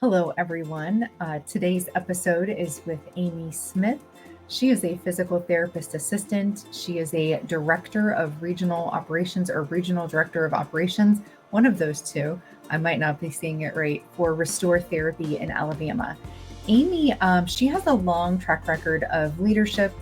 Hello, everyone. Today's episode is with Amy Smith. She is a physical therapist assistant. She is a director of regional operations or regional director of operations, one of those two. I might not be saying it right, for Restore Therapy in Alabama. Amy, she has a long track record of leadership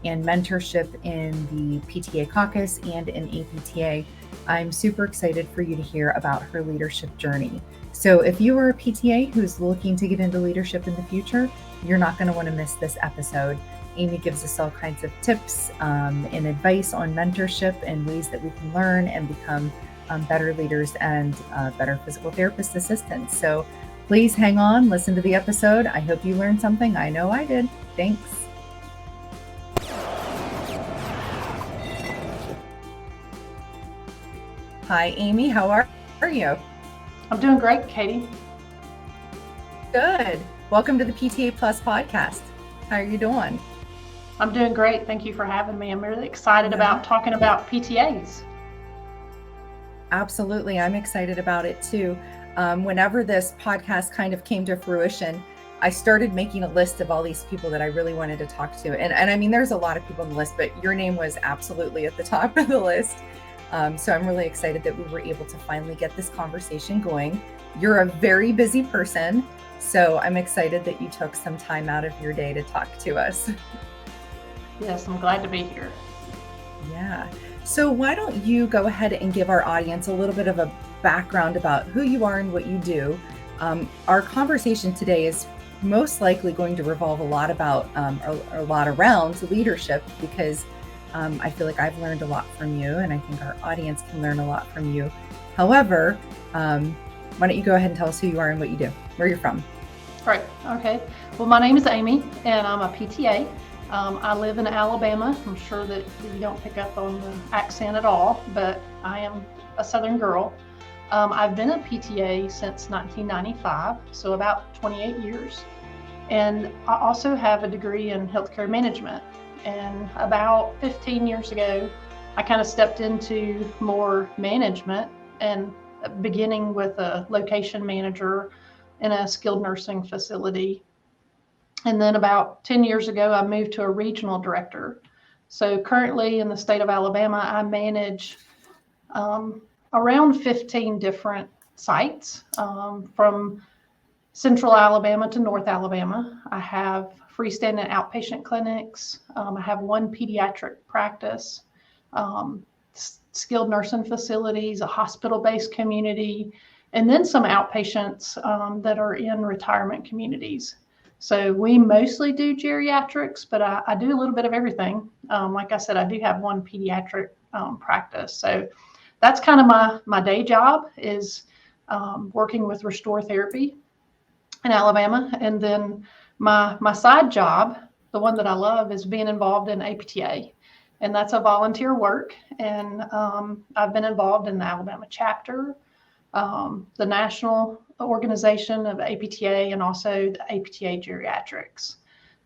and mentorship in the PTA caucus and in APTA. I'm super excited for you to hear about her leadership journey. So if you are a PTA who's looking to get into leadership in the future, you're not going to want to miss this episode. Amy gives us all kinds of tips and advice on mentorship and ways that we can learn and become better leaders and better physical therapist assistants. So please hang on, listen to the episode. I hope you learned something. I know I did. Thanks. Hi, Amy. How are you? I'm doing great, Katie. Good. Welcome to the PTA Podcast. How are you doing? I'm doing great. Thank you for having me. I'm really excited about talking about PTAs. Absolutely. I'm excited about it too. Whenever this podcast kind of came to fruition, I started making a list of all these people that I really wanted to talk to. And I mean, there's a lot of people on the list, but your name was absolutely at the top of the list. So I'm really excited that we were able to finally get this conversation going. You're a very busy person, so I'm excited that you took some time out of your day to talk to us. Yes, I'm glad to be here. Yeah. So why don't you go ahead and give our audience a little bit of a background about who you are and what you do. Our conversation today is most likely going to revolve a lot around leadership, because I feel like I've learned a lot from you, and I think our audience can learn a lot from you. However, why don't you go ahead and tell us who you are and what you do, where you're from? Right. Okay. Well, my name is Amy, and I'm a PTA. I live in Alabama. I'm sure that you don't pick up on the accent at all, but I am a Southern girl. I've been a PTA since 1995, so about 28 years. And I also have a degree in healthcare management. And about 15 years ago, I kind of stepped into more management, and beginning with a location manager in a skilled nursing facility. And then about 10 years ago, I moved to a regional director. So currently in the state of Alabama, I manage around 15 different sites from Central Alabama to North Alabama. I have freestanding outpatient clinics. I have one pediatric practice, skilled nursing facilities, a hospital-based community, and then some outpatients that are in retirement communities. So we mostly do geriatrics, but I do a little bit of everything. Like I said, I do have one pediatric practice. So that's kind of my day job, is working with Restore Therapy in Alabama. And then my side job, the one that I love, is being involved in APTA. And that's a volunteer work. And I've been involved in the Alabama chapter, the national organization of APTA, and also the APTA geriatrics.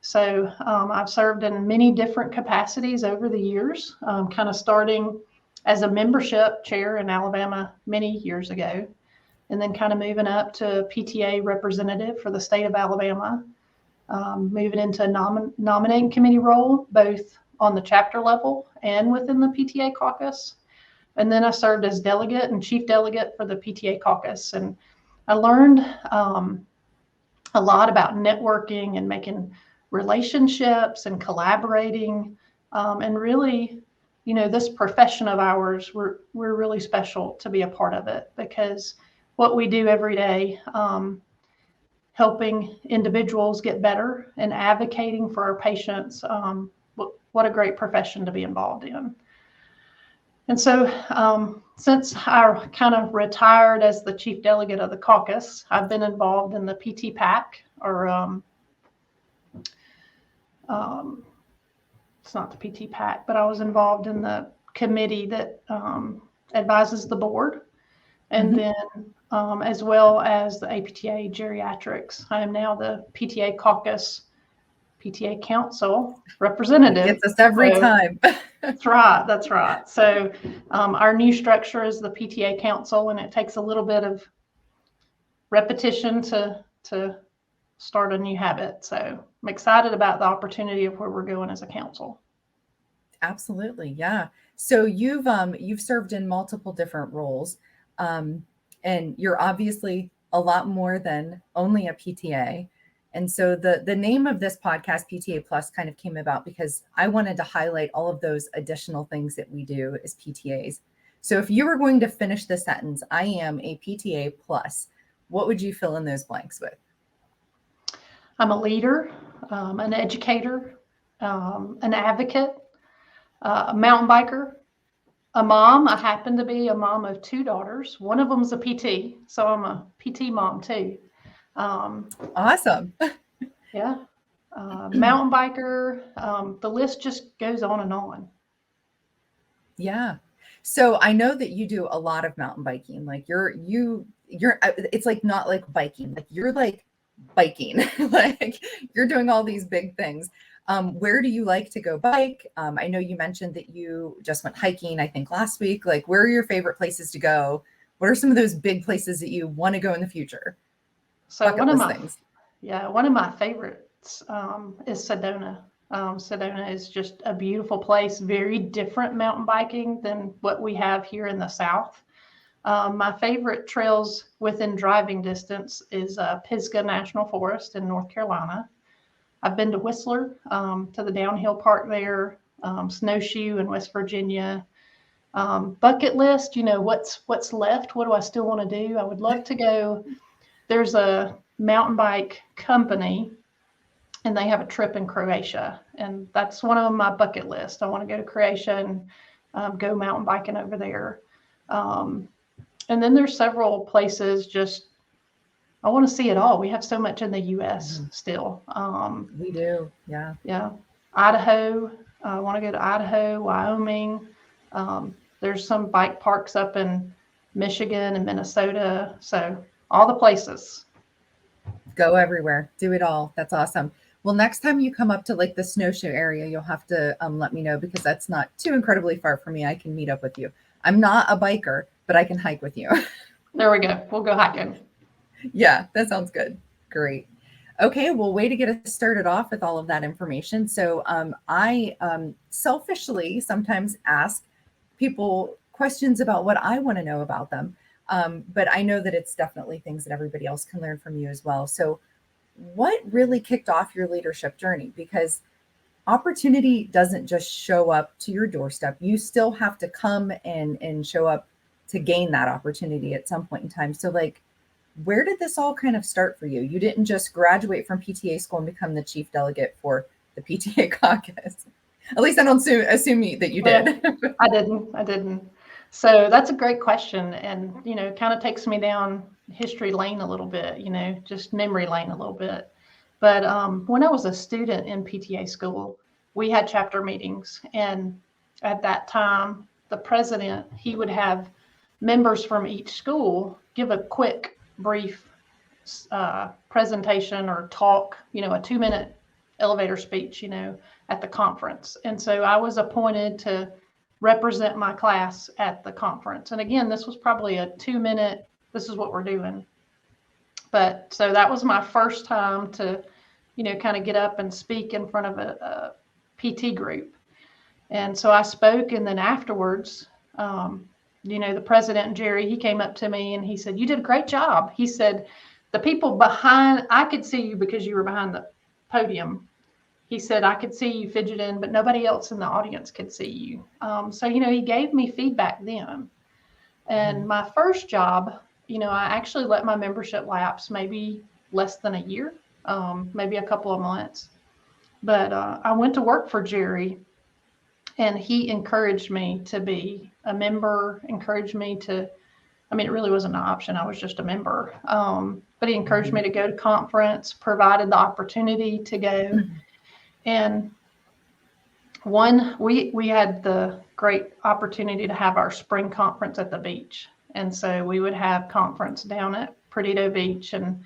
So I've served in many different capacities over the years, kind of starting as a membership chair in Alabama many years ago, and then kind of moving up to PTA representative for the state of Alabama, moving into a nominating committee role, both on the chapter level and within the PTA caucus. And then I served as delegate and chief delegate for the PTA caucus. And I learned a lot about networking and making relationships and collaborating. And really, this profession of ours, we're really special to be a part of it, because what we do every day, helping individuals get better and advocating for our patients, what a great profession to be involved in. And so since I kind of retired as the chief delegate of the caucus, I've been involved in the PT PAC, or it's not the PT PAC, but I was involved in the committee that advises the board. And then as well as the APTA geriatrics. I am now the PTA caucus, PTA council representative. It gets us every time. That's right. So our new structure is the PTA council, and it takes a little bit of repetition to to start a new habit. So I'm excited about the opportunity of where we're going as a council. Absolutely. Yeah. So you've served in multiple different roles. And you're obviously a lot more than only a PTA. And so the name of this podcast, PTA Plus, kind of came about because I wanted to highlight all of those additional things that we do as PTAs. So if you were going to finish the sentence, I am a PTA Plus, what would you fill in those blanks with? I'm a leader, an educator, an advocate, a mountain biker, a mom. I happen to be a mom of 2 daughters. One of them's a PT, so I'm a PT mom too. Awesome. Yeah. Mountain biker. The list just goes on and on. Yeah. So I know that you do a lot of mountain biking. Like you're it's like not like biking, like you're like biking, like you're doing all these big things. Where do you like to go bike? I know you mentioned that you just went hiking, I think last week. Like, where are your favorite places to go? What are some of those big places that you want to go in the future? So one of my favorites is Sedona. Sedona is just a beautiful place, very different mountain biking than what we have here in the South. My favorite trails within driving distance is Pisgah National Forest in North Carolina. I've been to Whistler, to the downhill park there, Snowshoe in West Virginia. Bucket list, what's left? What do I still want to do? I would love to go. There's a mountain bike company, and they have a trip in Croatia, and that's one of my bucket list. I want to go to Croatia and go mountain biking over there. And then there's several places I want to see it all. We have so much in the U.S. still. We do. Yeah. Yeah. Idaho. I want to go to Idaho, Wyoming. There's some bike parks up in Michigan and Minnesota. So all the places. Go everywhere. Do it all. That's awesome. Well, next time you come up to like the Snowshoe area, you'll have to let me know, because that's not too incredibly far for me. I can meet up with you. I'm not a biker, but I can hike with you. There we go. We'll go hiking. Yeah, that sounds good. Great. Okay, well, way to get us started off with all of that information. So I selfishly sometimes ask people questions about what I want to know about them. But I know that it's definitely things that everybody else can learn from you as well. So what really kicked off your leadership journey? Because opportunity doesn't just show up to your doorstep. You still have to come and show up to gain that opportunity at some point in time. So like, where did this all kind of start for you? You didn't just graduate from PTA school and become the chief delegate for the PTA caucus. At least I don't assume that you did. I didn't. So that's a great question. And, kind of takes me down history lane a little bit, just memory lane a little bit. But when I was a student in PTA school, we had chapter meetings. And at that time, the president, he would have members from each school give a quick, brief presentation or talk, a 2-minute elevator speech, at the conference. And so I was appointed to represent my class at the conference. And again, this was probably a 2-minute, this is what we're doing. But so that was my first time to, kind of get up and speak in front of a PT group. And so I spoke, and then afterwards, the president, Jerry, he came up to me and he said, "You did a great job." He said, "The people behind, I could see you because you were behind the podium." He said, "I could see you fidgeting, but nobody else in the audience could see you." So, he gave me feedback then. And my first job, I actually let my membership lapse maybe less than a year, maybe a couple of months. But I went to work for Jerry, and he encouraged me to be a member, encouraged me to, it really wasn't an option. I was just a member. But he encouraged me to go to conference, provided the opportunity to go. And we had the great opportunity to have our spring conference at the beach. And so we would have conference down at Perdido Beach. And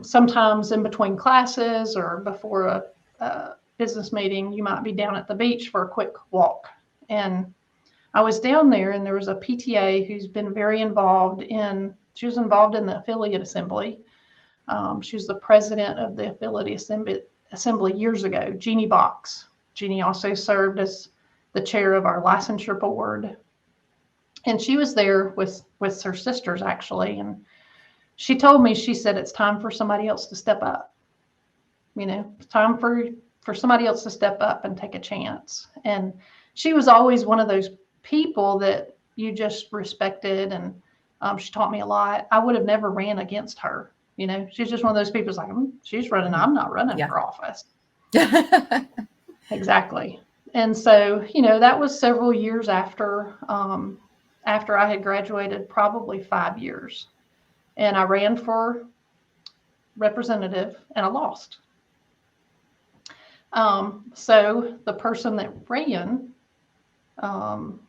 sometimes in between classes or before a business meeting, you might be down at the beach for a quick walk. And I was down there, and there was a PTA who's been very involved she was involved in the affiliate assembly She was the president of the Ability Assembly years ago, Jeannie Box. Jeannie also served as the chair of our licensure board. And she was there with her sisters, actually. And she told me, she said, it's time for somebody else to step up. It's time for somebody else to step up and take a chance. And she was always one of those people that you just respected. And she taught me a lot. I would have never ran against her. She's just one of those people who's like, she's running. I'm not running for office. Exactly. And so, that was several years after I had graduated, probably 5 years. And I ran for representative and I lost. So the person that ran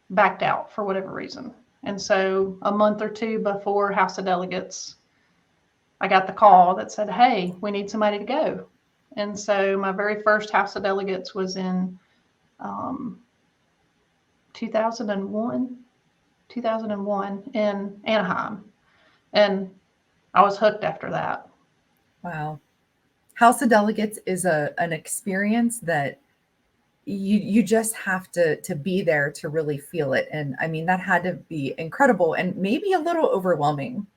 backed out for whatever reason. And so a month or two before House of Delegates, I got the call that said, hey, we need somebody to go. And so my very first House of Delegates was in 2001 in Anaheim. And I was hooked after that. Wow. House of Delegates is an experience that you just have to be there to really feel it. And I mean, that had to be incredible and maybe a little overwhelming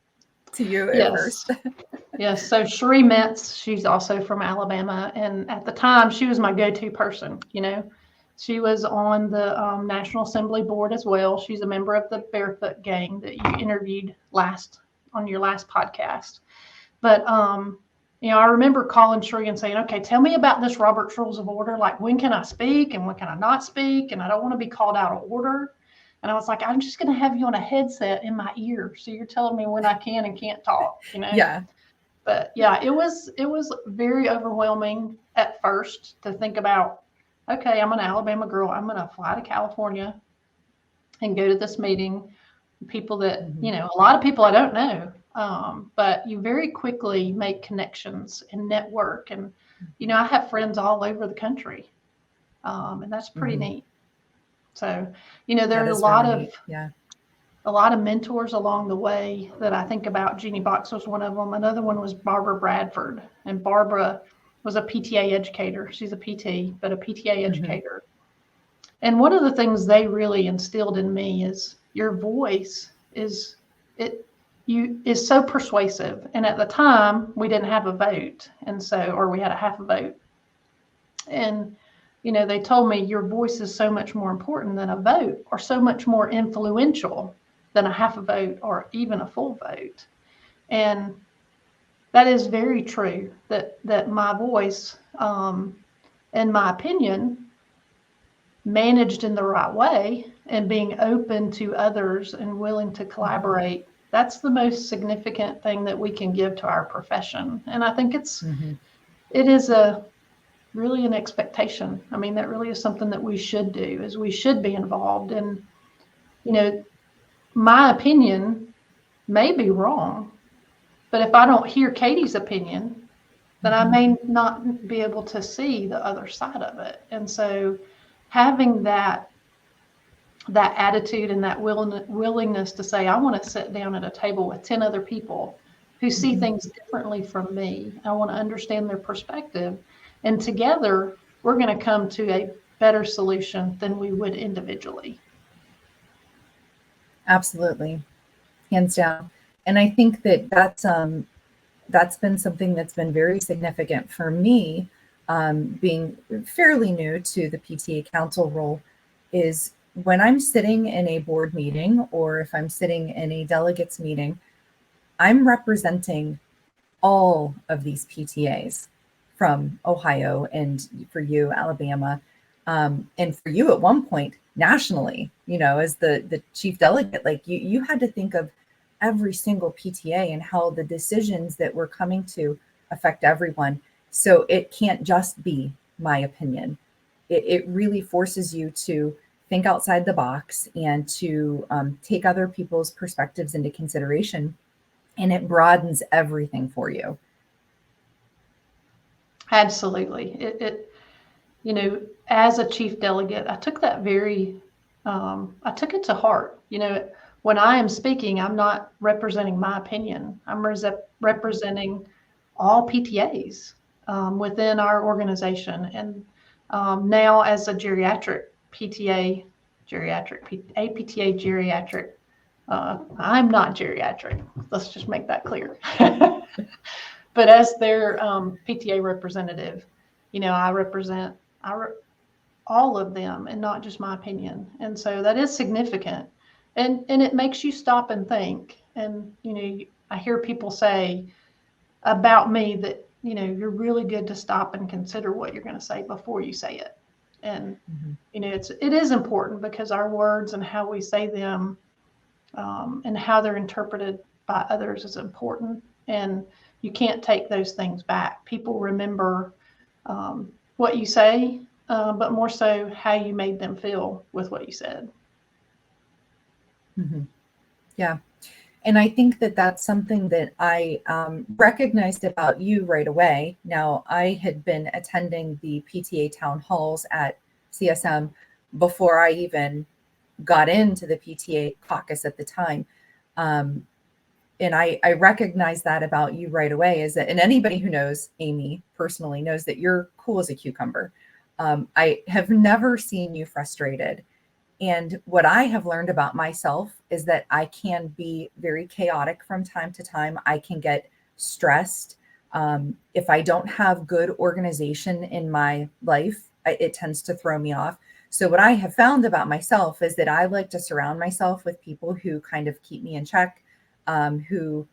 to you at first. Yes. So Cherie Metz, she's also from Alabama. And at the time, she was my go-to person. She was on the National Assembly Board as well. She's a member of the Barefoot Gang that you interviewed on your last podcast. But, I remember calling Cherie and saying, okay, tell me about this Robert's Rules of Order. Like, when can I speak and when can I not speak? And I don't want to be called out of order. And I was like, I'm just going to have you on a headset in my ear. So you're telling me when I can and can't talk, Yeah. But yeah, it was very overwhelming at first to think about, okay, I'm an Alabama girl. I'm going to fly to California and go to this meeting. People that, a lot of people I don't know, but you very quickly make connections and network. And, I have friends all over the country, and that's pretty neat. So, there are a lot of mentors along the way that I think about. Jeannie Box was one of them. Another one was Barbara Bradford. And Barbara was a PTA educator. She's a PT, but a PTA educator. And one of the things they really instilled in me is your voice is so persuasive. And at the time, we didn't have a vote. Or we had a half a vote. And they told me your voice is so much more important than a vote, or so much more influential than a half a vote or even a full vote. And that is very true, that my voice and my opinion, managed in the right way and being open to others and willing to collaborate, that's the most significant thing that we can give to our profession. And I think it is really an expectation. I mean, that really is something that we should do, is we should be involved. And, my opinion may be wrong, but if I don't hear Katie's opinion, then I may not be able to see the other side of it. And so having that attitude and that willingness to say, I want to sit down at a table with 10 other people who see things differently from me. I want to understand their perspective. And together, we're going to come to a better solution than we would individually. Absolutely. Hands down. And I think that's been something that's been very significant for me, being fairly new to the PTA council role, is when I'm sitting in a board meeting or if I'm sitting in a delegates meeting, I'm representing all of these PTAs from Ohio, and for you, Alabama, and for you at one point nationally, as the chief delegate. Like you had to think of every single PTA and how the decisions that we're coming to affect everyone. So it can't just be my opinion. It really forces you to think outside the box and to take other people's perspectives into consideration, and it broadens everything for you. Absolutely. As a chief delegate, I took that I took it to heart. When I am speaking, I'm not representing my opinion. I'm representing all PTAs within our organization. And now as a geriatric PTA, APTA geriatric, I'm not geriatric. Let's just make that clear. But as their PTA representative, I represent all of them and not just my opinion. And so that is significant. And it makes you stop and think. And, I hear people say about me that, you're really good to stop and consider what you're going to say before you say it. And, it is important because our words and how we say them and how they're interpreted by others is important. And you can't take those things back. People remember what you say, but more so how you made them feel with what you said. Mm-hmm. Yeah. And I think that that's something that I recognized about you right away. Now, I had been attending the PTA town halls at CSM before I even got into the PTA caucus at the time. And I recognize that about you right away, is that, and anybody who knows Amy personally knows that you're cool as a cucumber. I have never seen you frustrated. And what I have learned about myself is that I can be very chaotic from time to time. I can get stressed. If I don't have good organization in my life, it tends to throw me off. So what I have found about myself is that I like to surround myself with people who kind of keep me in check, who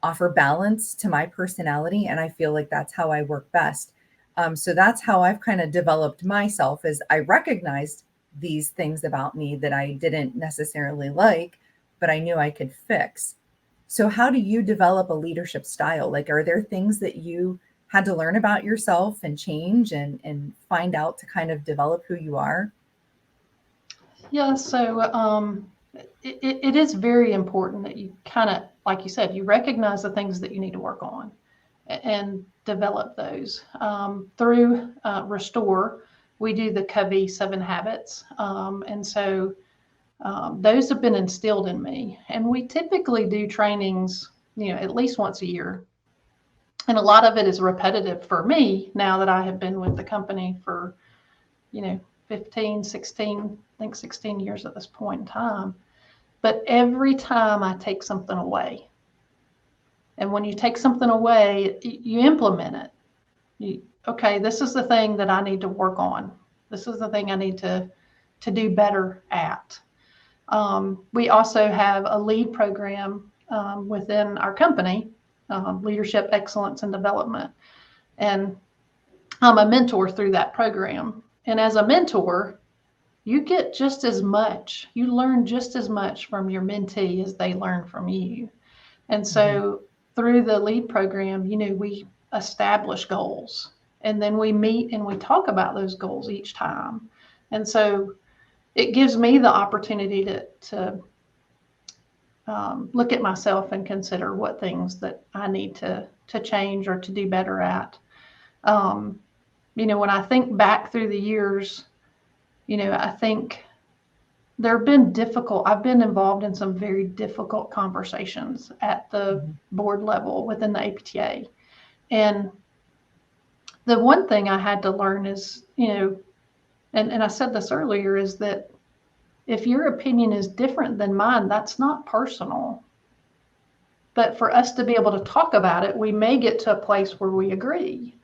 offer balance to my personality. And I feel like that's how I work best. So that's how I've kind of developed myself, is I recognized these things about me that I didn't necessarily like, but I knew I could fix. So how do you develop a leadership style? Like, are there things that you had to learn about yourself and change and find out to kind of develop who you are? Yeah, so it is very important that you kind of, like you said, you recognize the things that you need to work on and develop those. Through Restore, we do the Covey 7 Habits. And so those have been instilled in me. And we typically do trainings, at least once a year. And a lot of it is repetitive for me now that I have been with the company for, 15, 16, I think 16 years at this point in time. But every time I take something away, and when you take something away, you implement it. Okay, this is the thing that I need to work on. This is the thing I need to do better at. We also have a lead program within our company, Leadership Excellence and Development. And I'm a mentor through that program. And as a mentor, you get just as much, you learn just as much from your mentee as they learn from you. And so through the lead program, we establish goals, and then we meet and we talk about those goals each time. And so it gives me the opportunity to look at myself and consider what things that I need to change or to do better at. When I think back through the years, I think there have been I've been involved in some very difficult conversations at the board level within the APTA. And the one thing I had to learn is, and I said this earlier, is that if your opinion is different than mine, that's not personal. But for us to be able to talk about it, we may get to a place where we agree.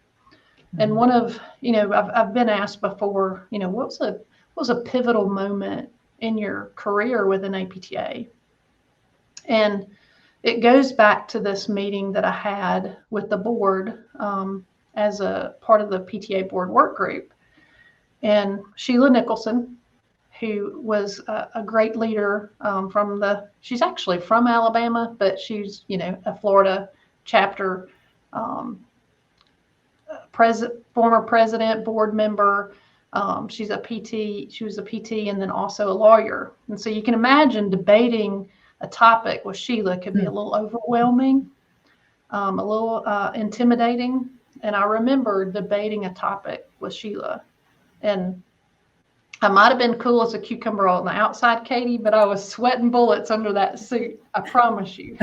And one of, I've been asked before, what was a pivotal moment in your career with an APTA? And it goes back to this meeting that I had with the board as a part of the PTA board work group. And Sheila Nicholson, who was a great leader she's actually from Alabama, but she's, a Florida chapter former president, board member. She's a PT. She was a PT and then also a lawyer. And so you can imagine debating a topic with Sheila could be a little overwhelming, a little intimidating. And I remember debating a topic with Sheila, and I might have been cool as a cucumber on the outside, Katie, but I was sweating bullets under that suit. I promise you.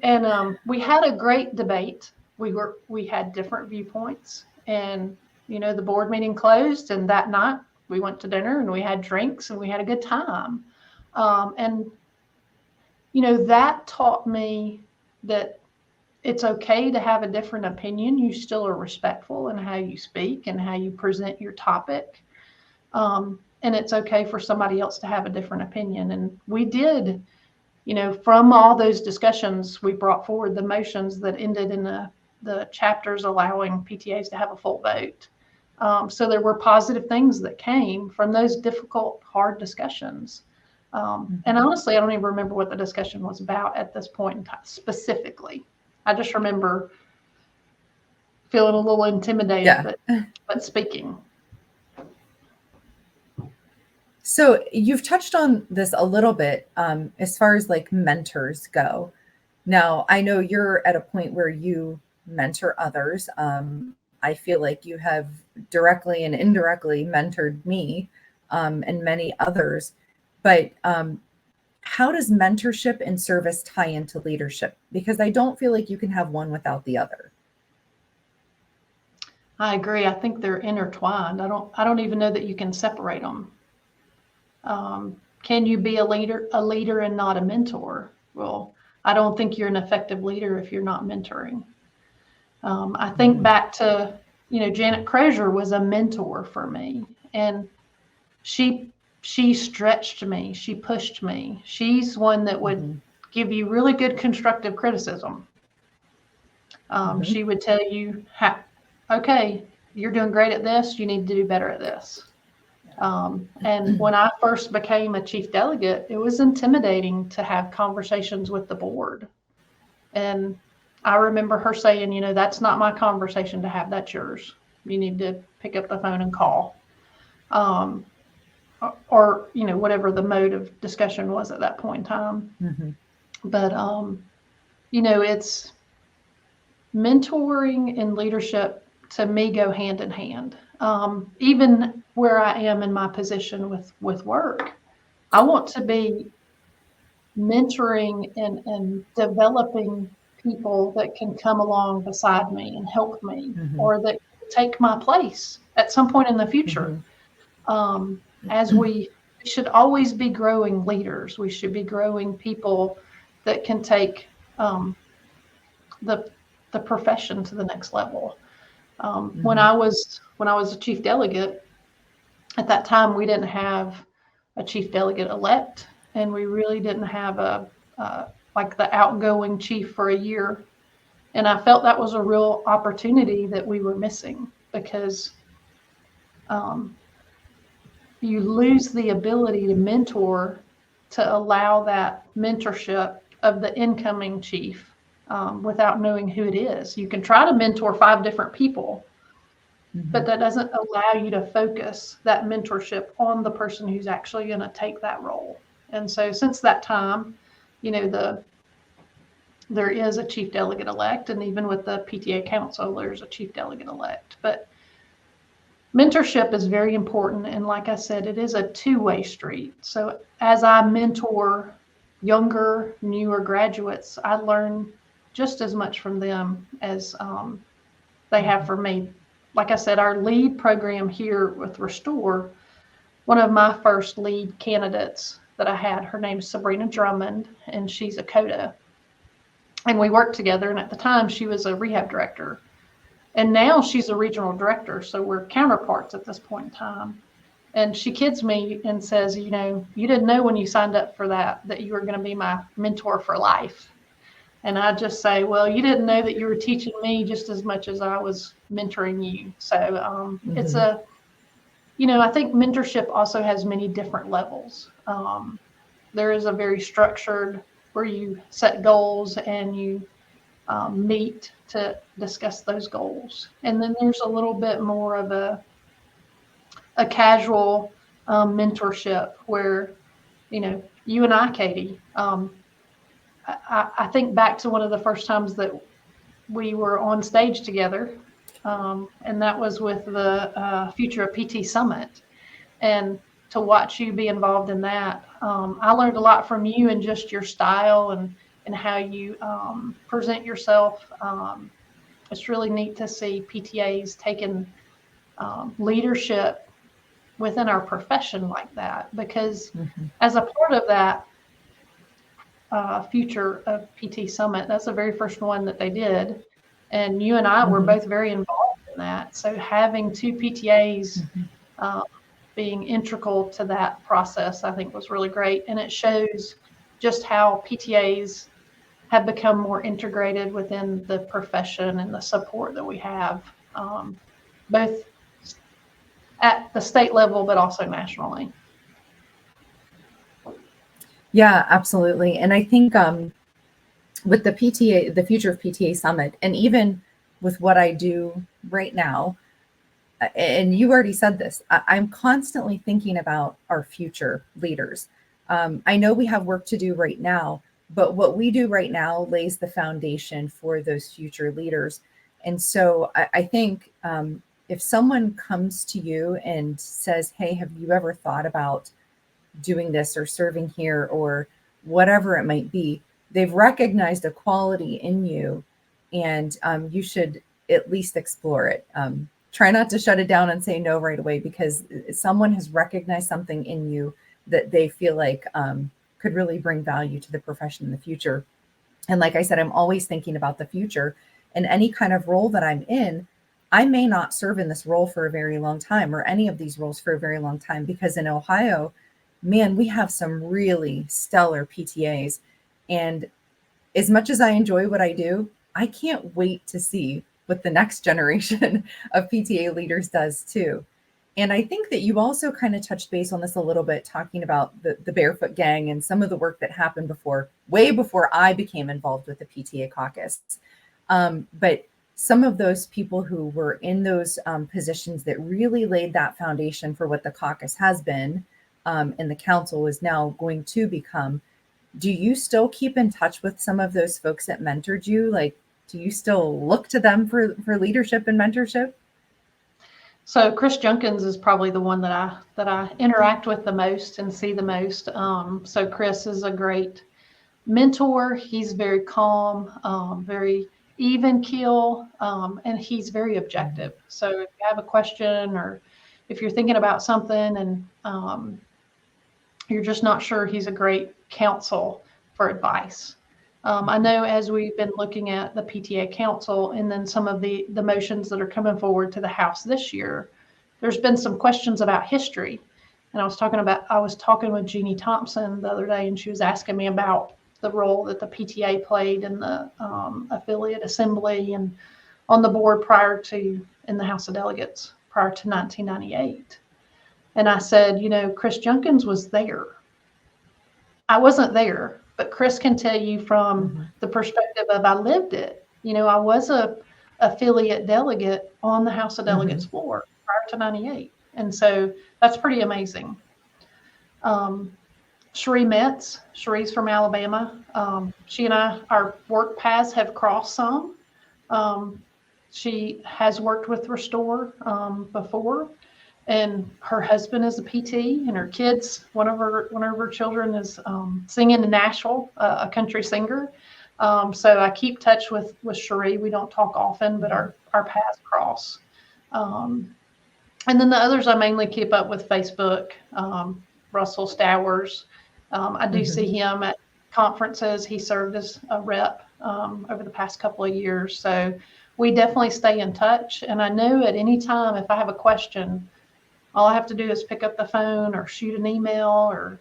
And we had a great debate. We had different viewpoints, and the board meeting closed, and that night we went to dinner and we had drinks and we had a good time. And that taught me that it's okay to have a different opinion. You still are respectful in how you speak and how you present your topic. And it's okay for somebody else to have a different opinion. And we did, from all those discussions, we brought forward the motions that ended in the chapters allowing PTAs to have a full vote. So there were positive things that came from those difficult, hard discussions. And honestly, I don't even remember what the discussion was about at this point in time specifically. I just remember feeling a little intimidated, but speaking. So you've touched on this a little bit as far as like mentors go. Now, I know you're at a point where you mentor others. I feel like you have directly and indirectly mentored me and many others. But how does mentorship and service tie into leadership? Because I don't feel like you can have one without the other. I agree. I think they're intertwined. I don't even know that you can separate them. Can you be a leader and not a mentor? Well, I don't think you're an effective leader if you're not mentoring. I think back to, Janet Crozier was a mentor for me, and she stretched me. She pushed me. She's one that would give you really good constructive criticism. She would tell you, okay, you're doing great at this. You need to do better at this. And when I first became a chief delegate, it was intimidating to have conversations with the board. And I remember her saying, that's not my conversation to have. That's yours. You need to pick up the phone and call. Or whatever the mode of discussion was at that point in time. But, it's mentoring and leadership to me go hand in hand. Even where I am in my position with work, I want to be mentoring and developing people that can come along beside me and help me, or that take my place at some point in the future. As we should always be growing leaders. We should be growing people that can take the profession to the next level. When I was a chief delegate, at that time we didn't have a chief delegate elect, and we really didn't have like the outgoing chief for a year. And I felt that was a real opportunity that we were missing, because you lose the ability to mentor, to allow that mentorship of the incoming chief without knowing who it is. You can try to mentor 5 different people, but that doesn't allow you to focus that mentorship on the person who's actually going to take that role. And so since that time, there is a chief delegate elect, and even with the PTA council, there's a chief delegate elect. But mentorship is very important. And like I said, it is a two-way street. So as I mentor younger, newer graduates, I learn just as much from them as they have from me. Like I said, our lead program here with Restore, one of my first lead candidates that I had, her name's Sabrina Drummond, and she's a CODA. And we worked together, and at the time she was a rehab director. And now she's a regional director, so we're counterparts at this point in time. And she kids me and says, you didn't know when you signed up for that you were going to be my mentor for life. And I just say, well, you didn't know that you were teaching me just as much as I was mentoring you. So it's I think mentorship also has many different levels. There is a very structured, where you set goals and you meet to discuss those goals. And then there's a little bit more of a casual mentorship where, you and I, Katie, I think back to one of the first times that we were on stage together, and that was with the Future of PT Summit. And to watch you be involved in that, I learned a lot from you and just your style and and how you present yourself. It's really neat to see PTAs taking leadership within our profession like that, because as a part of that future of PT Summit, that's the very first one that they did. And you and I were both very involved in that. So having two PTAs being integral to that process, I think was really great. And it shows just how PTAs have become more integrated within the profession and the support that we have, both at the state level, but also nationally. Yeah, absolutely. And I think with the PTA, the Future of PTA Summit, and even with what I do right now, and you already said this, I'm constantly thinking about our future leaders. I know we have work to do right now, but what we do right now lays the foundation for those future leaders. And so I think if someone comes to you and says, hey, have you ever thought about doing this or serving here or whatever it might be, they've recognized a quality in you, and you should at least explore it. Try not to shut it down and say no right away, because someone has recognized something in you that they feel like could really bring value to the profession in the future. And like I said, I'm always thinking about the future, and any kind of role that I'm in, I may not serve in this role for a very long time, or any of these roles for a very long time, because in Ohio, man, we have some really stellar PTAs. And as much as I enjoy what I do, I can't wait to see what the next generation of PTA leaders does too. And I think that you also kind of touched base on this a little bit, talking about the Barefoot Gang and some of the work that happened way before I became involved with the PTA caucus. But some of those people who were in those positions that really laid that foundation for what the caucus has been, and the council is now going to become. Do you still keep in touch with some of those folks that mentored you? Like, do you still look to them for leadership and mentorship? So Chris Junkins is probably the one that I interact with the most and see the most. So Chris is a great mentor. He's very calm, very even keel, and he's very objective. So if you have a question, or if you're thinking about something and you're just not sure, he's a great counsel for advice. I know as we've been looking at the PTA Council and then some of the motions that are coming forward to the House this year, there's been some questions about history. And I was talking with Jeannie Thompson the other day, and she was asking me about the role that the PTA played in the affiliate assembly and on the board in the House of Delegates prior to 1998. And I said, Chris Junkins was there. I wasn't there, but Chris can tell you from the perspective of I lived it. I was a affiliate delegate on the House of Delegates floor prior to 98. And so that's pretty amazing. Cherie Metz, Cherie's from Alabama. She and our work paths have crossed some. She has worked with Restore before. And her husband is a PT, and her kids, one of her children is singing in Nashville, a country singer. So I keep touch with Cherie. We don't talk often, but our paths cross. And then the others I mainly keep up with Facebook. Russell Stowers, I do see him at conferences. He served as a rep over the past couple of years. So we definitely stay in touch. And I know at any time if I have a question, all I have to do is pick up the phone or shoot an email or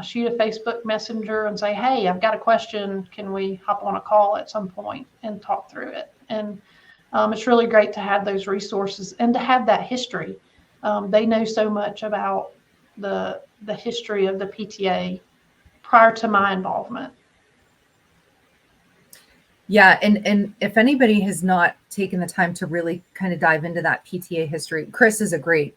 shoot a Facebook Messenger and say, hey, I've got a question. Can we hop on a call at some point and talk through it? And it's really great to have those resources and to have that history. They know so much about the history of the PTA prior to my involvement. Yeah, and if anybody has not taken the time to really kind of dive into that PTA history, Chris is a great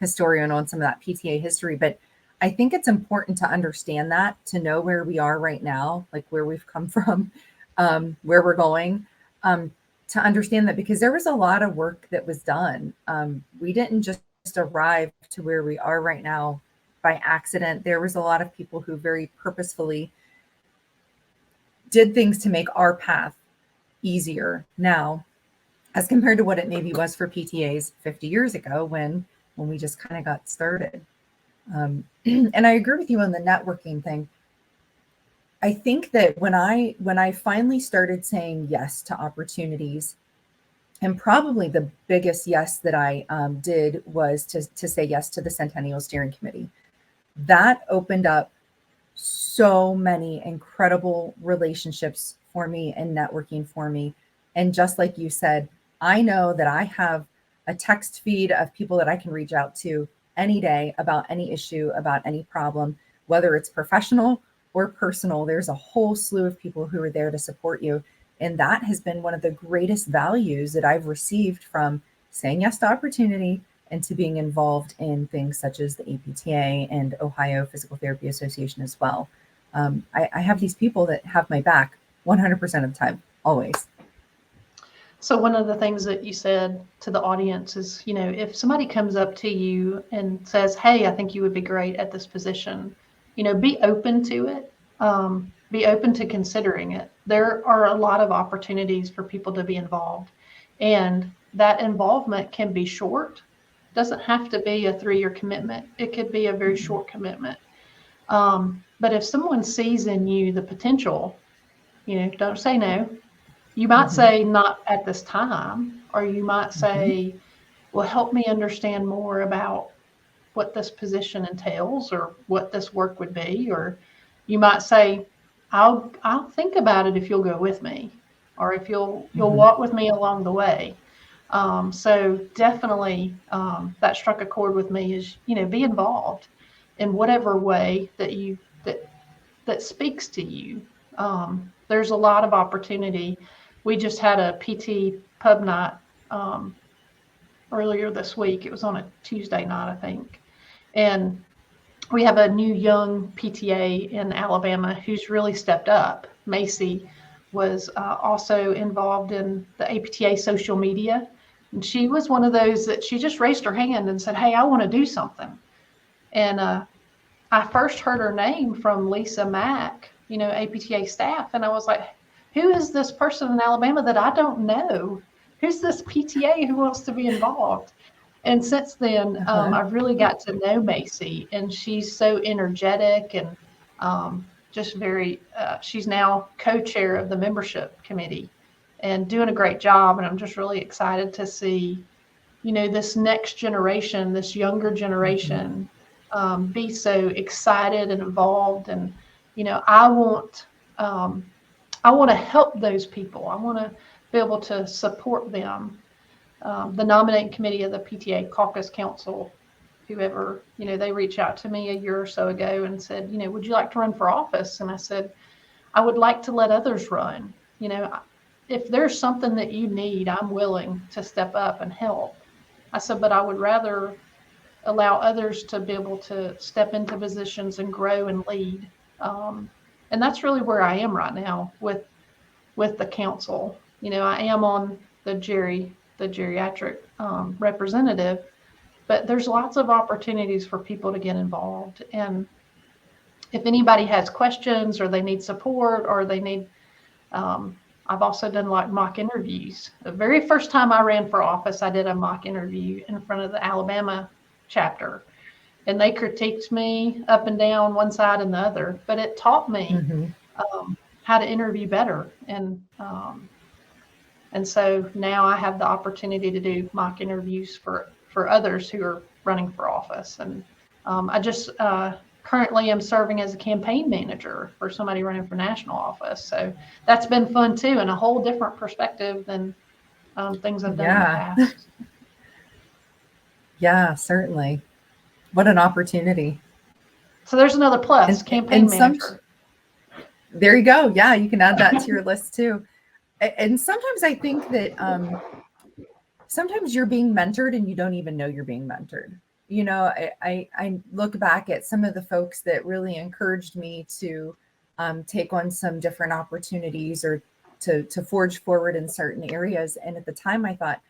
historian on some of that PTA history, but I think it's important to understand that, to know where we are right now, like where we've come from, where we're going, to understand that, because there was a lot of work that was done. We didn't just arrive to where we are right now by accident. There was a lot of people who very purposefully did things to make our path easier now as compared to what it maybe was for PTAs 50 years ago when we just kind of got started. And I agree with you on the networking thing. I think that when I finally started saying yes to opportunities, and probably the biggest yes that I did was to say yes to the Centennial Steering Committee. That opened up so many incredible relationships for me and networking for me. And just like you said, I know that I have a text feed of people that I can reach out to any day about any issue, about any problem, whether it's professional or personal. There's a whole slew of people who are there to support you. And that has been one of the greatest values that I've received from saying yes to opportunity and to being involved in things such as the APTA and Ohio Physical Therapy Association as well. I have these people that have my back 100% of the time, always. So one of the things that you said to the audience is, if somebody comes up to you and says, hey, I think you would be great at this position, be open to it. Be open to considering it. There are a lot of opportunities for people to be involved, and that involvement can be short. It doesn't have to be a 3-year commitment. It could be a very short commitment. But if someone sees in you the potential, don't say no. You might say not at this time, or you might say, well, help me understand more about what this position entails or what this work would be. Or you might say, I'll think about it if you'll go with me, or if you'll walk with me along the way. So definitely that struck a chord with me is, be involved in whatever way that speaks to you. There's a lot of opportunity. We just had a PT pub night earlier this week. It was on a Tuesday night, I think. And we have a new young PTA in Alabama who's really stepped up. Macy was also involved in the APTA social media. And she was one of those that she just raised her hand and said, hey, I want to do something. And I first heard her name from Lisa Mack, APTA staff. And I was like, who is this person in Alabama that I don't know? Who's this PTA who wants to be involved? And since then, I've really got to know Macy, and she's so energetic and just very, she's now co-chair of the membership committee and doing a great job. And I'm just really excited to see, this next generation, this younger generation, be so excited and involved. And, I want to help those people. I want to be able to support them. The nominating committee of the PTA Caucus Council, whoever, they reached out to me a year or so ago and said, would you like to run for office? And I said, I would like to let others run. If there's something that you need, I'm willing to step up and help. I said, but I would rather allow others to be able to step into positions and grow and lead. And that's really where I am right now with the council. I am on the geriatric representative, but there's lots of opportunities for people to get involved. And if anybody has questions or they need support or they need, I've also done like mock interviews. The very first time I ran for office, I did a mock interview in front of the Alabama chapter, and they critiqued me up and down one side and the other, but it taught me how to interview better. And so now I have the opportunity to do mock interviews for others who are running for office. And I just currently am serving as a campaign manager for somebody running for national office. So that's been fun too, and a whole different perspective than things I've done in the past. Yeah, certainly. What an opportunity. So there's another plus, campaign manager. There you go. Yeah, you can add that to your list too. And sometimes I think that sometimes you're being mentored and you don't even know you're being mentored. I look back at some of the folks that really encouraged me to take on some different opportunities or to forge forward in certain areas. And at the time I thought,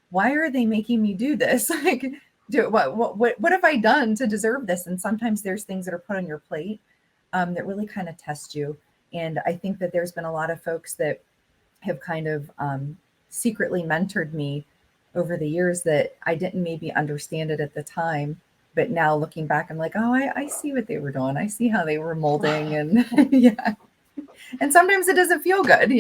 why are they making me do this? Like, what have I done to deserve this? And sometimes there's things that are put on your plate that really kind of test you. And I think that there's been a lot of folks that have kind of secretly mentored me over the years that I didn't maybe understand it at the time. But now looking back, I'm like, oh, I see what they were doing. I see how they were molding. And yeah. And sometimes it doesn't feel good,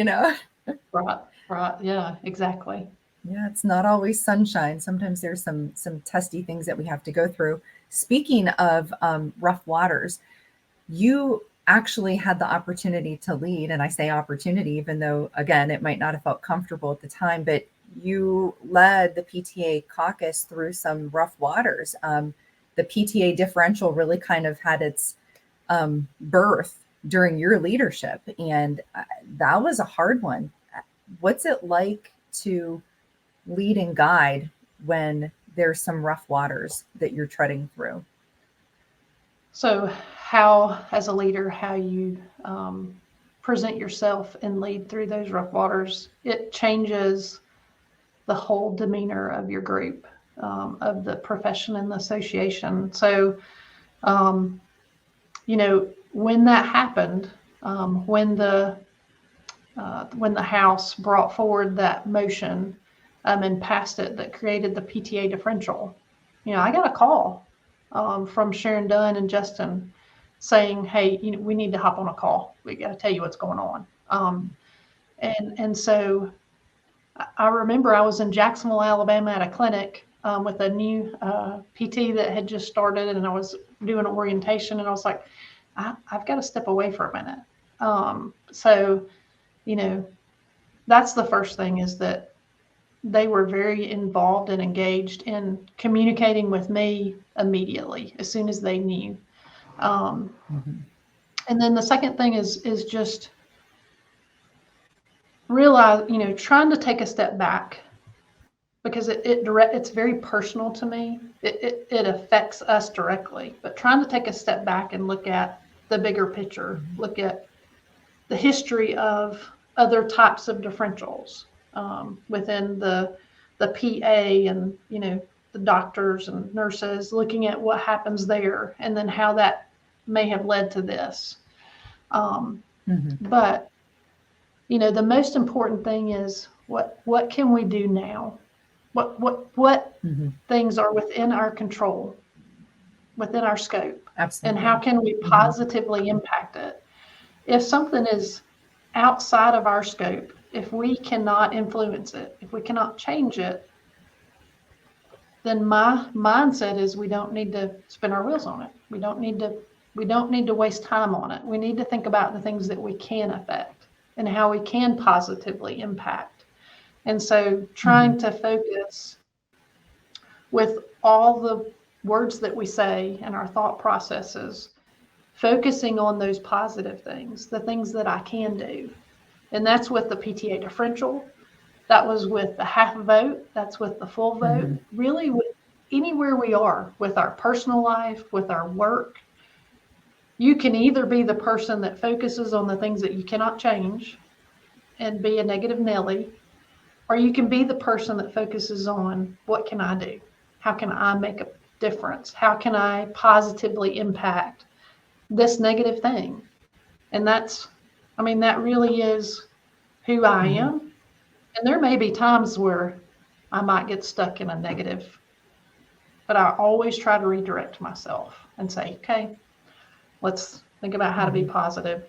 Right. Yeah, exactly. Yeah, it's not always sunshine. Sometimes there's some testy things that we have to go through. Speaking of rough waters, you actually had the opportunity to lead, and I say opportunity, even though, again, it might not have felt comfortable at the time, but you led the PTA caucus through some rough waters. The PTA differential really kind of had its birth during your leadership, and that was a hard one. What's it like to lead and guide when there's some rough waters that you're treading through? So how, as a leader, how you present yourself and lead through those rough waters, it changes the whole demeanor of your group, of the profession and the association. So, when that happened, when the House brought forward that motion and passed it that created the PTA differential, I got a call from Sharon Dunn and Justin saying, hey, we need to hop on a call. We got to tell you what's going on. And so I remember I was in Jacksonville, Alabama at a clinic with a new PT that had just started, and I was doing orientation, and I was like, I've got to step away for a minute. So, that's the first thing, is that they were very involved and engaged in communicating with me immediately as soon as they knew. And then the second thing is just realize, trying to take a step back, because it's very personal to me. It affects us directly, but trying to take a step back and look at the bigger picture, look at the history of other types of differentials within the PA and, the doctors and nurses, looking at what happens there and then how that may have led to this. But, the most important thing is what can we do now? What things are within our control, within our scope? Absolutely. And how can we positively impact it? If something is outside of our scope, if we cannot influence it, if we cannot change it, then my mindset is we don't need to spin our wheels on it. We don't need to waste time on it. We need to think about the things that we can affect and how we can positively impact. And so trying to focus with all the words that we say and our thought processes, focusing on those positive things, the things that I can do. And that's with the PTA differential. That was with the half vote. That's with the full vote. Really, with anywhere we are, with our personal life, with our work, you can either be the person that focuses on the things that you cannot change and be a negative Nelly, or you can be the person that focuses on what can I do? How can I make a difference? How can I positively impact this negative thing? And that really is who I am. And there may be times where I might get stuck in a negative, but I always try to redirect myself and say, okay, let's think about how to be positive.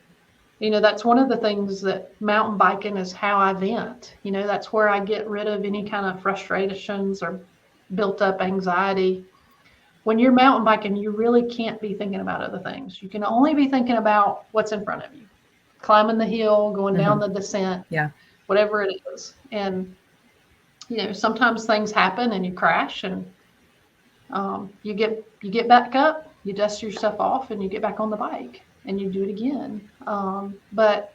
That's one of the things that mountain biking is how I vent. That's where I get rid of any kind of frustrations or built up anxiety. When you're mountain biking, you really can't be thinking about other things. You can only be thinking about what's in front of you, climbing the hill, going down the descent, whatever it is. And, sometimes things happen and you crash, and you get back up, you dust yourself off, and you get back on the bike and you do it again. But,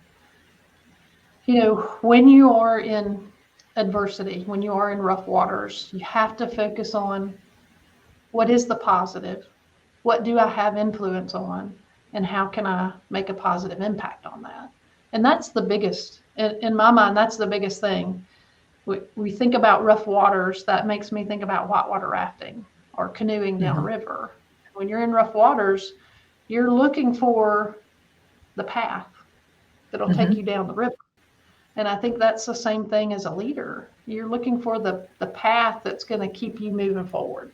when you are in adversity, when you are in rough waters, you have to focus on what is the positive, what do I have influence on, and how can I make a positive impact on that? And that's the biggest, in my mind, that's the biggest thing. We think about rough waters, that makes me think about whitewater rafting or canoeing down a river. When you're in rough waters, you're looking for the path. that'll take you down the river. And I think that's the same thing as a leader. You're looking for the path that's going to keep you moving forward.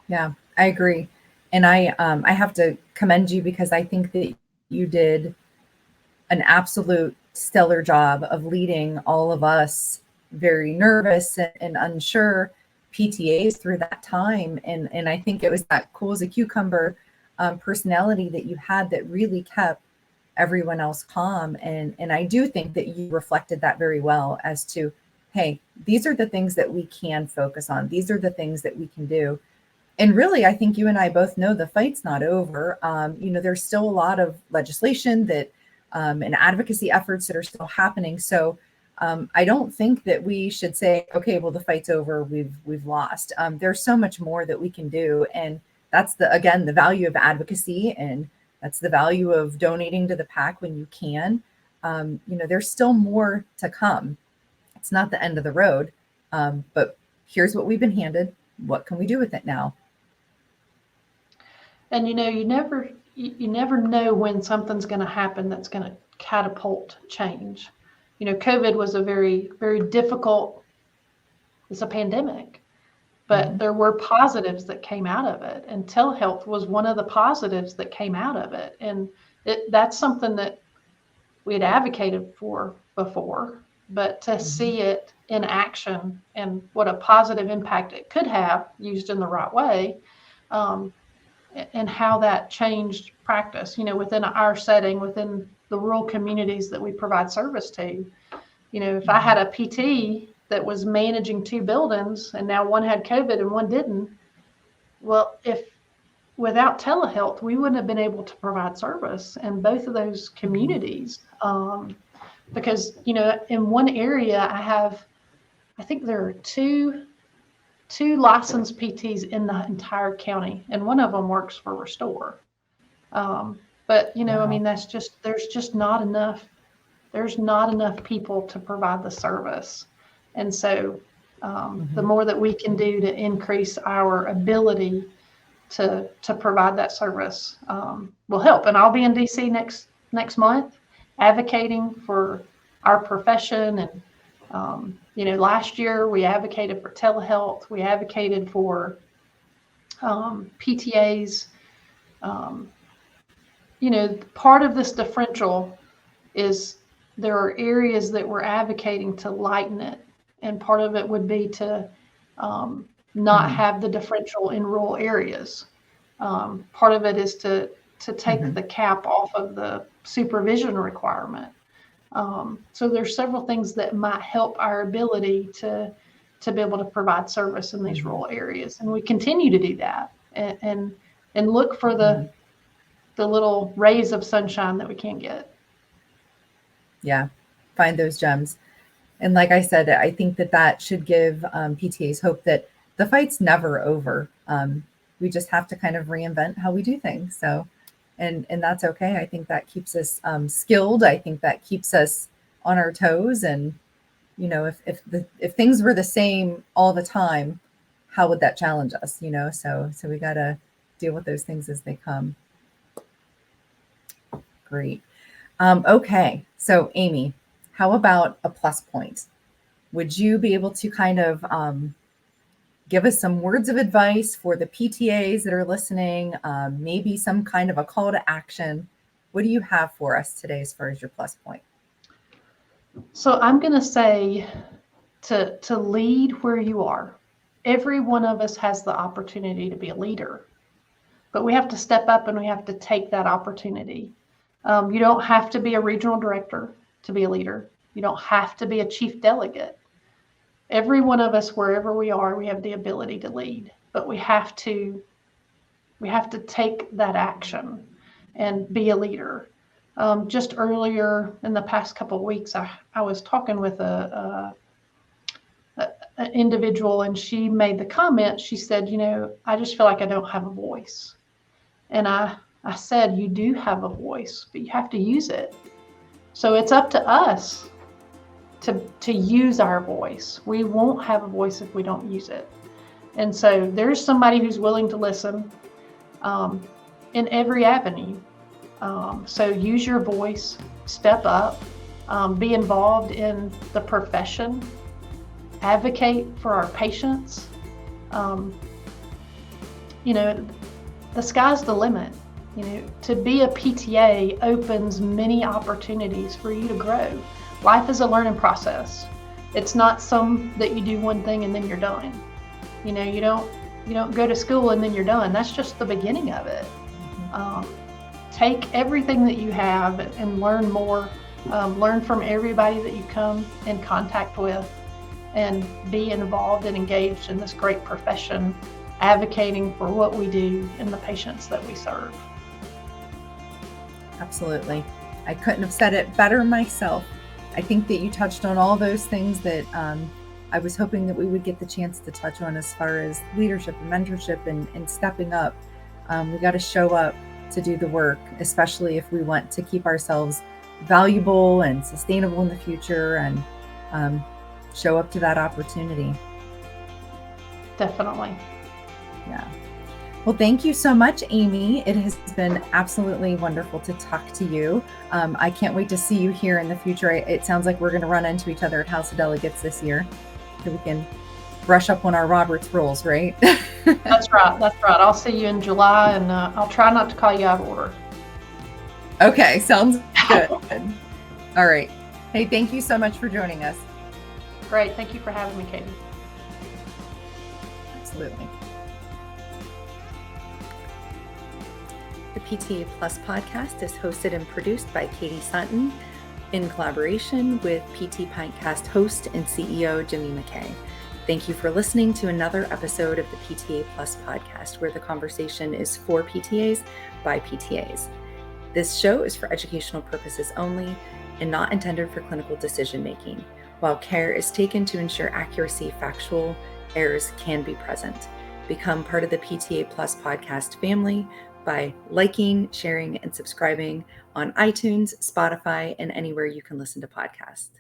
Yeah, I agree. And I have to commend you because I think that you did an absolute stellar job of leading all of us very nervous and unsure PTAs through that time. And I think it was that cool as a cucumber personality that you had that really kept everyone else calm. And I do think that you reflected that very well as to, hey, these are the things that we can focus on. These are the things that we can do. And really, I think you and I both know the fight's not over. There's still a lot of legislation that and advocacy efforts that are still happening. So I don't think that we should say, okay, well, the fight's over. We've lost. There's so much more that we can do. And that's the value of advocacy. And that's the value of donating to the PAC when you can. There's still more to come. It's not the end of the road. But here's what we've been handed. What can we do with it now? And you never know when something's going to happen that's going to catapult change. COVID was a very, very difficult, it's a pandemic, but there were positives that came out of it. And telehealth was one of the positives that came out of it. And that's something that we had advocated for before, but to see it in action and what a positive impact it could have used in the right way, and how that changed practice, within our setting, within the rural communities that we provide service to. If I had a PT that was managing 2 buildings and now one had COVID and one didn't, well, if without telehealth, we wouldn't have been able to provide service in both of those communities. Because, in one area I think there are two licensed PTs in the entire county, and one of them works for Restore. But I mean, there's just not enough. There's not enough people to provide the service, and so the more that we can do to increase our ability to provide that service will help. And I'll be in DC next month, advocating for our profession. And last year we advocated for telehealth. We advocated for PTAs. Part of this differential is there are areas that we're advocating to lighten it. And part of it would be to not have the differential in rural areas. Part of it is to take the cap off of the supervision requirement. So there's several things that might help our ability to be able to provide service in these rural areas. And we continue to do that and look for the little rays of sunshine that we can get. Yeah. Find those gems. And like I said, I think that should give PTAs hope that the fight's never over. We just have to kind of reinvent how we do things. So, and that's okay. I think that keeps us skilled. I think that keeps us on our toes. And, if things were the same all the time, how would that challenge us? So we got to deal with those things as they come. Great. Okay. So Amy, how about a plus point? Would you be able to kind of give us some words of advice for the PTAs that are listening, maybe some kind of a call to action? What do you have for us today as far as your plus point? So I'm going to say to lead where you are. Every one of us has the opportunity to be a leader, but we have to step up and we have to take that opportunity. You don't have to be a regional director to be a leader. You don't have to be a chief delegate. Every one of us, wherever we are, we have the ability to lead, but we have to take that action and be a leader. Just earlier in the past couple of weeks, I was talking with an individual, and she made the comment. She said, I just feel like I don't have a voice. And I said, you do have a voice, but you have to use it. So it's up to us to use our voice. We won't have a voice if we don't use it. And so there's somebody who's willing to listen. in every avenue. So use your voice, step up, be involved in the profession, advocate for our patients. The sky's the limit. To be a PTA opens many opportunities for you to grow. Life is a learning process. It's not that you do one thing and then you're done. You don't go to school and then you're done. That's just the beginning of it. Take everything that you have and learn more. Learn from everybody that you come in contact with, and be involved and engaged in this great profession, advocating for what we do and the patients that we serve. Absolutely. I couldn't have said it better myself. I think that you touched on all those things that I was hoping that we would get the chance to touch on as far as leadership and mentorship and stepping up. We got to show up to do the work, especially if we want to keep ourselves valuable and sustainable in the future, and show up to that opportunity. Definitely. Yeah. Well, thank you so much, Amy. It has been absolutely wonderful to talk to you. I can't wait to see you here in the future. It sounds like we're going to run into each other at House of Delegates this year, so we can brush up on our Robert's rules, right? That's right. I'll see you in July, and I'll try not to call you out of order. Okay, sounds good. All right. Hey, thank you so much for joining us. Great. Thank you for having me, Katie. Absolutely. The PTA Plus podcast is hosted and produced by Katie Sutton in collaboration with PT Podcast host and CEO Jimmy McKay. Thank you for listening to another episode of the PTA Plus podcast, where the conversation is for PTAs by PTAs. This show is for educational purposes only and not intended for clinical decision making. While care is taken to ensure accuracy, factual errors can be present. Become part of the PTA Plus podcast family by liking, sharing, and subscribing on iTunes, Spotify, and anywhere you can listen to podcasts.